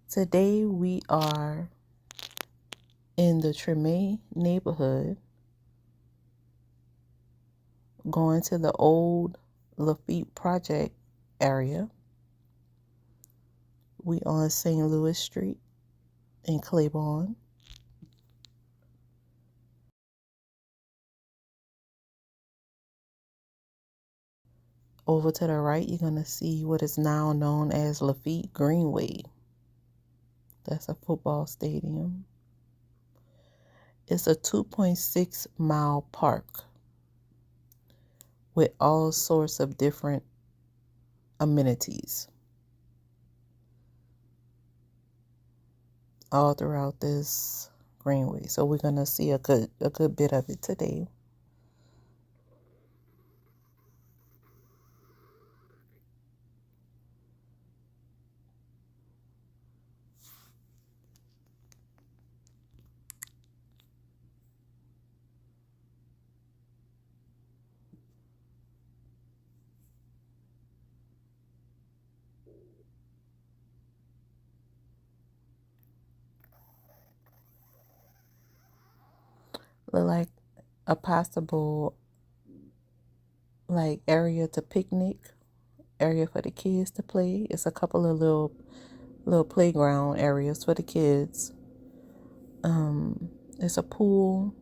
Today we are in the Treme neighborhood, going to the old Lafitte Project area. We on St. Louis Street in Claiborne. Over to the right, you're going to see what is now known as Lafitte Greenway. That's a football stadium. It's a 2.6 mile park with all sorts of different amenities all throughout this greenway. So we're going to see a good bit of it today. Look like a possible area to picnic, area for the kids to play. It's a couple of little playground areas for the kids. It's a pool.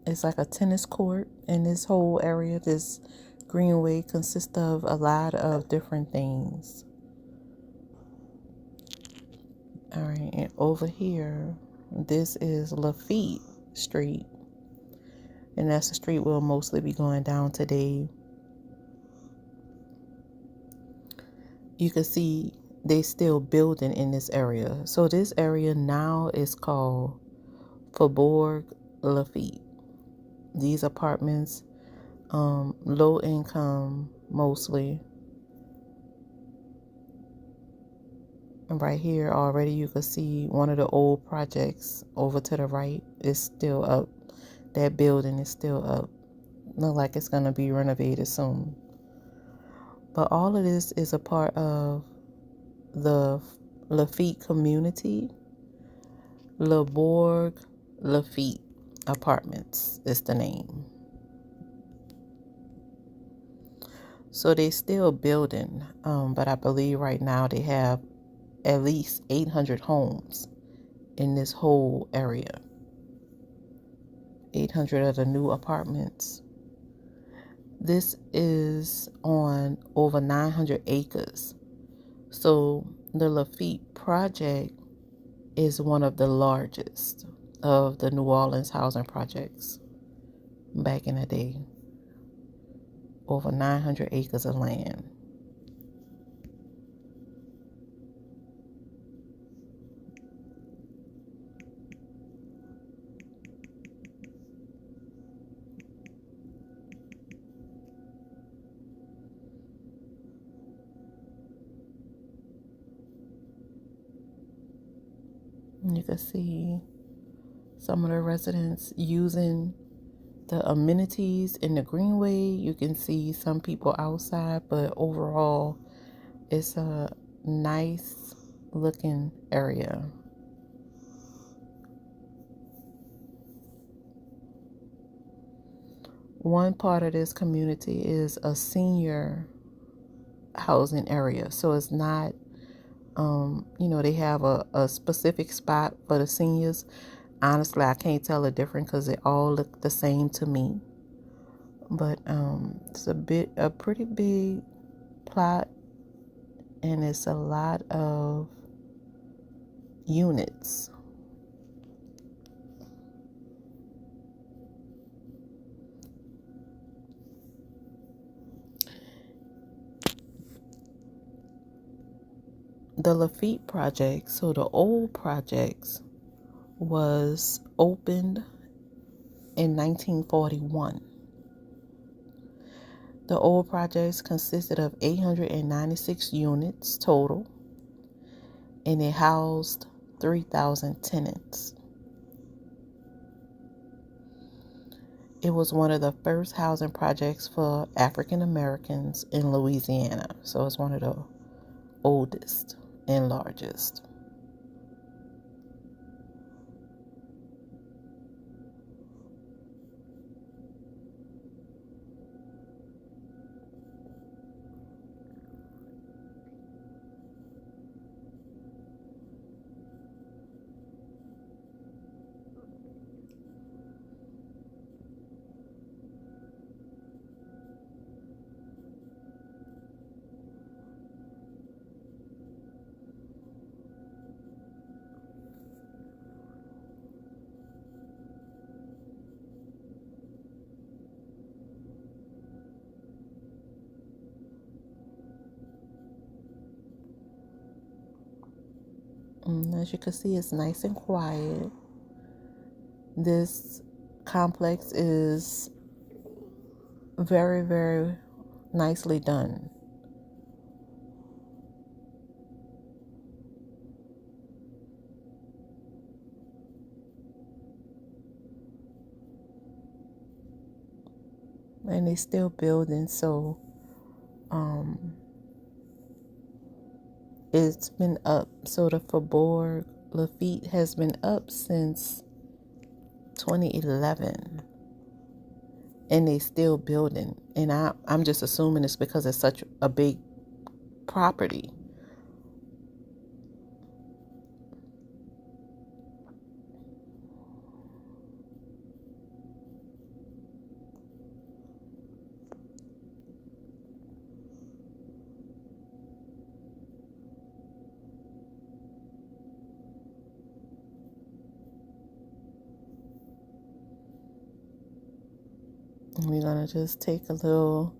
It's like a tennis court, and this whole area, this greenway, consists of a lot of different things. All right, and over here, this is Lafitte Street, and that's the street we'll mostly be going down today. You can see they still building in this area. So this area now is called Faubourg Lafitte. These apartments, low income mostly. And right here already you can see one of the old projects over to the right is still up. That building is still up. Look like it's going to be renovated soon. But all of this is a part of the Lafitte community. Faubourg Lafitte Apartments is the name. So they still building, but I believe right now they have at least 800 homes in this whole area. 800 of the new apartments. This is on over 900 acres. So the Lafitte Project is one of the largest of the New Orleans housing projects back in the day. Over 900 acres of land. You can see some of the residents using the amenities in the greenway. You can see some people outside, but overall it's a nice looking area. One part of this community is a senior housing area, so it's not they have a specific spot for the seniors. Honestly, I can't tell the difference because they all look the same to me. But it's a pretty big plot, and it's a lot of units. The Lafitte Project, so the old projects, was opened in 1941. The old projects consisted of 896 units total, and it housed 3,000 tenants. It was one of the first housing projects for African Americans in Louisiana. So it's one of the oldest and largest. As you can see, it's nice and quiet. This complex is very, very nicely done. And they still building, so it's been up. So the Faubourg Lafitte has been up since 2011, and they still building. And I'm just assuming it's because it's such a big property. And we're gonna just take a little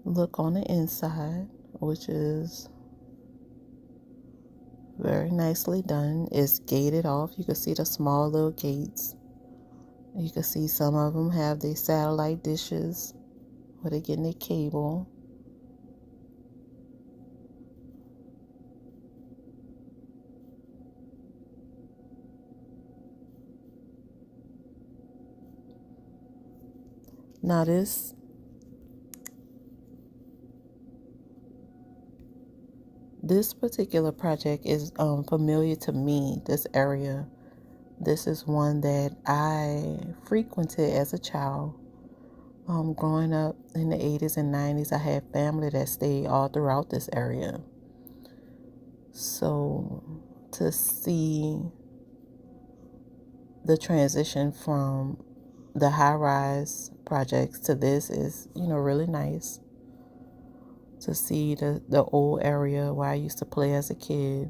look on the inside, which is very nicely done. It's gated off. You can see the small little gates. You can see some of them have their satellite dishes where they're getting their cable. Now this particular project is familiar to me, this area. This is one that I frequented as a child. Growing up in the 80s and 90s, I had family that stayed all throughout this area. So to see the transition from the high-rise projects to this is, really nice. To see the old area where I used to play as a kid.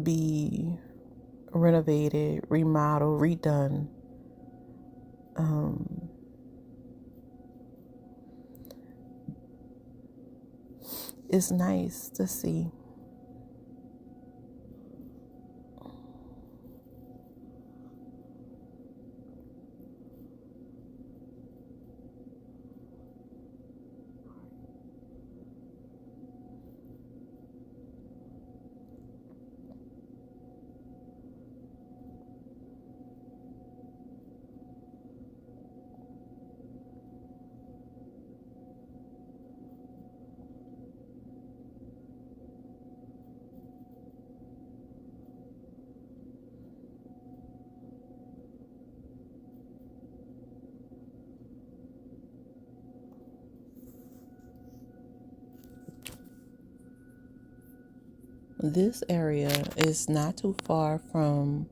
Be renovated, remodeled, redone. It's nice to see. This area is not too far from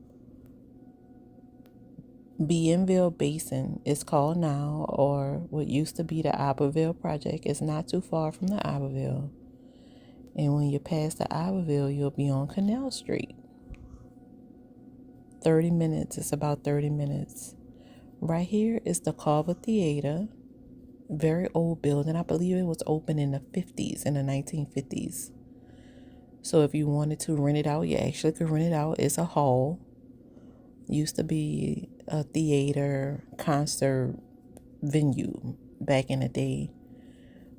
Bienville Basin, it's called now, or what used to be the Iberville Project. Is not too far from the Iberville. And when you pass the Iberville, you'll be on Canal Street. 30 minutes, it's about 30 minutes. Right here is the Carver Theater, very old building. I believe it was opened in the 50s, in the 1950s. So if you wanted to rent it out, you actually could rent it out. It's a hall. Used to be a theater, concert venue back in the day.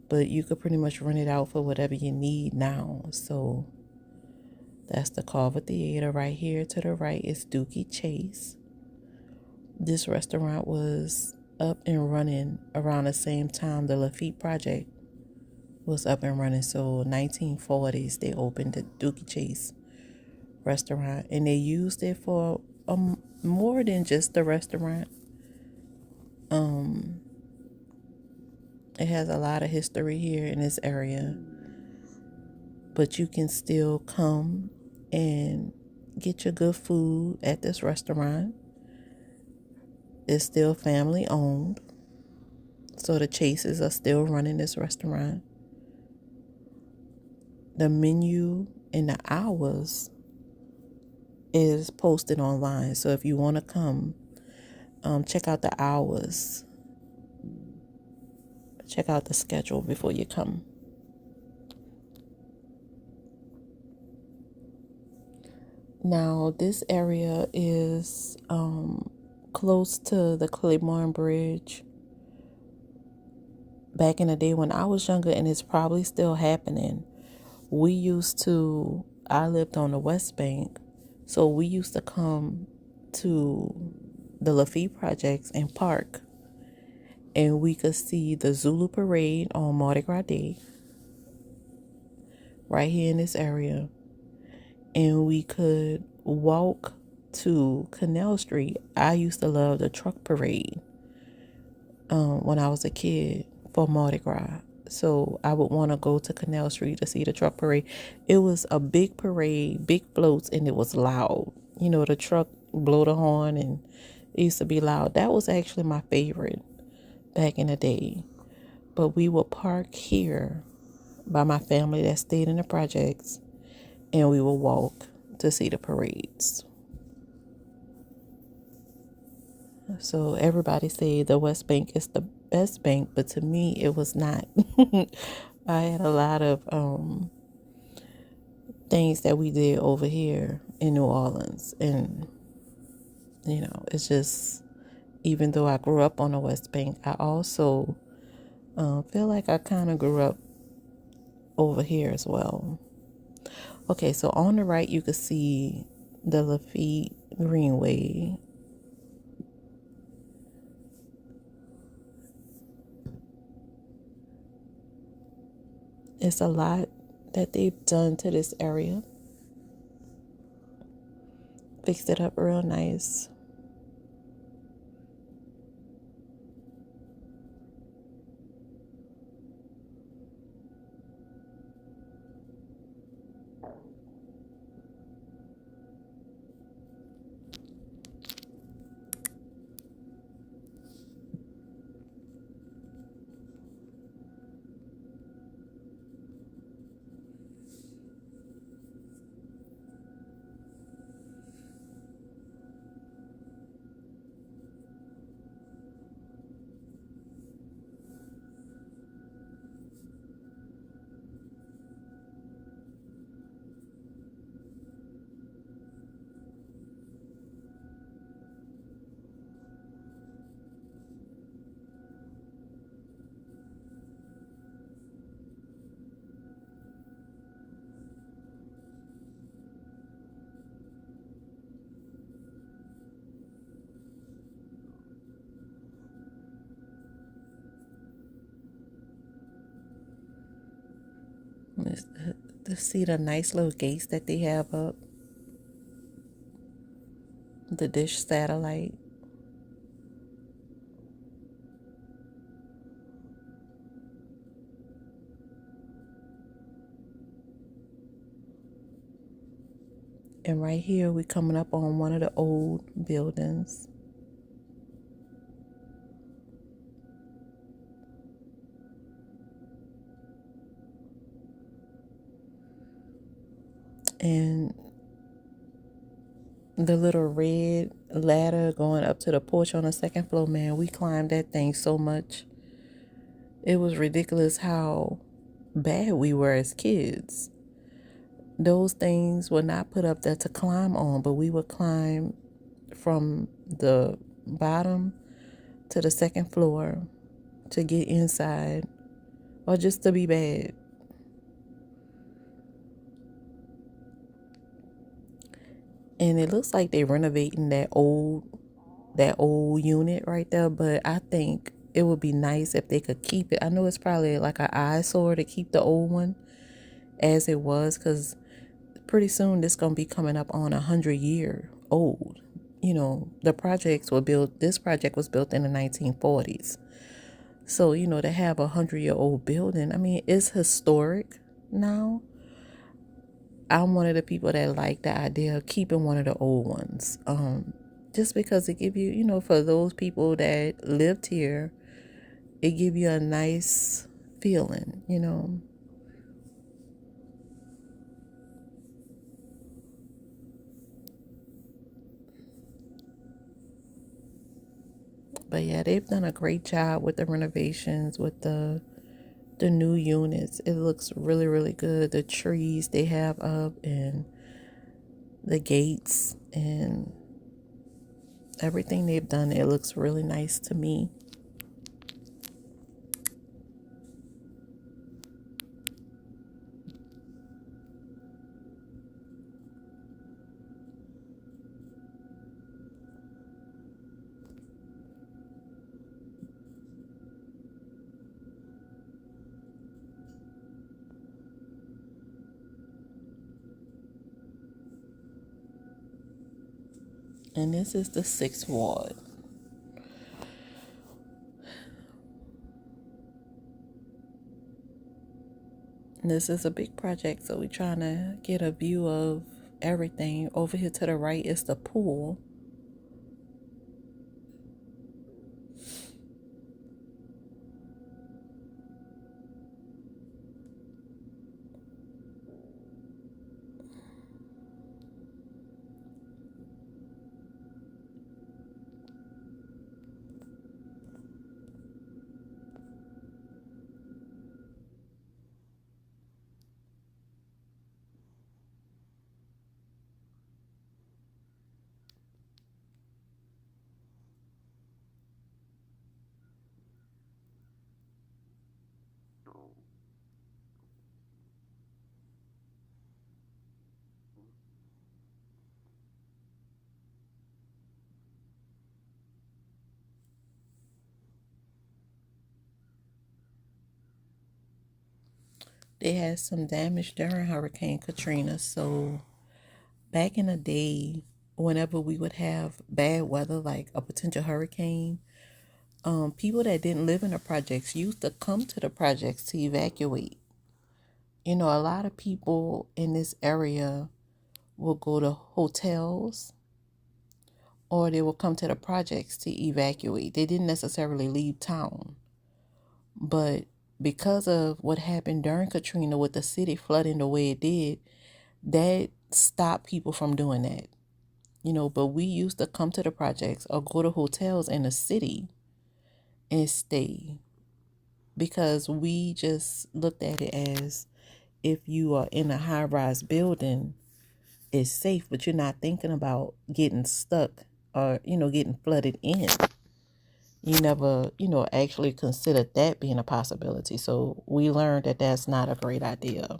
but you could pretty much rent it out for whatever you need now. So that's the Carver Theater. Right here to the right is Dookie Chase. This restaurant was up and running around the same time the Lafitte Project was up and running. So 1940s, they opened the Dookie Chase restaurant, and they used it for more than just the restaurant. It has a lot of history here in this area, but you can still come and get your good food at this restaurant. It's still family owned, so the Chases are still running this restaurant. The menu and the hours is posted online, so if you want to come, check out the hours. Check out the schedule before you come. Now, this area is close to the Claiborne Bridge. Back in the day when I was younger, and it's probably still happening, I lived on the West Bank, so we used to come to the Lafitte Projects and park, and we could see the Zulu Parade on Mardi Gras Day right here in this area, and we could walk to Canal Street. I used to love the truck parade when I was a kid for Mardi Gras, so I would want to go to Canal Street to see the truck parade. It was a big parade, big floats, and it was loud. You know, the truck blow the horn, and it used to be loud. That was actually my favorite back in the day. But we would park here by my family that stayed in the projects, and we would walk to see the parades. So everybody say the West Bank is the best bank, but to me it was not. I had a lot of things that we did over here in New Orleans, and it's just, even though I grew up on the West Bank, I also feel like I kind of grew up over here as well. Okay, so on the right you can see the Lafitte Greenway. It's a lot that they've done to this area. Fixed it up real nice. To see the nice little gates that they have up, the dish satellite. And right here we coming up on one of the old buildings. And the little red ladder going up to the porch on the second floor, man, we climbed that thing so much. It was ridiculous how bad we were as kids. Those things were not put up there to climb on, but we would climb from the bottom to the second floor to get inside or just to be bad. And it looks like they're renovating that old unit right there, but I think it would be nice if they could keep it. I know it's probably like an eyesore to keep the old one as it was, because pretty soon this gonna be coming up on 100-year old. This project was built in the 1940s. So, to have 100-year-old building, I mean, it's historic now. I'm one of the people that like the idea of keeping one of the old ones. Just because it give you, for those people that lived here, it give you a nice feeling. But yeah, they've done a great job with the renovations, with the new units. It looks really, really good. The trees they have up and the gates and everything they've done, it looks really nice to me. And this is the 6th ward. And this is a big project, so we're trying to get a view of everything. Over here to the right is the pool. They had some damage during Hurricane Katrina, so back in the day, whenever we would have bad weather, like a potential hurricane, people that didn't live in the projects used to come to the projects to evacuate. A lot of people in this area will go to hotels or they will come to the projects to evacuate. They didn't necessarily leave town. But because of what happened during Katrina with the city flooding the way it did, that stopped people from doing that. But we used to come to the projects or go to hotels in the city and stay because we just looked at it as if you are in a high-rise building, it's safe, but you're not thinking about getting stuck or, getting flooded in. You never, actually considered that being a possibility. So we learned that that's not a great idea.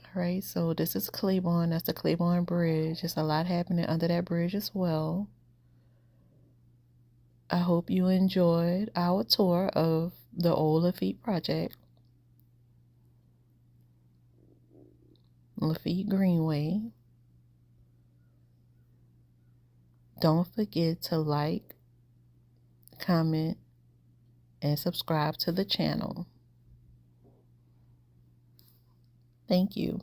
All right, so this is Claiborne. That's the Claiborne Bridge. There's a lot happening under that bridge as well. I hope you enjoyed our tour of the old Lafitte Project, Lafitte Greenway. Don't forget to like, comment, and subscribe to the channel. Thank you.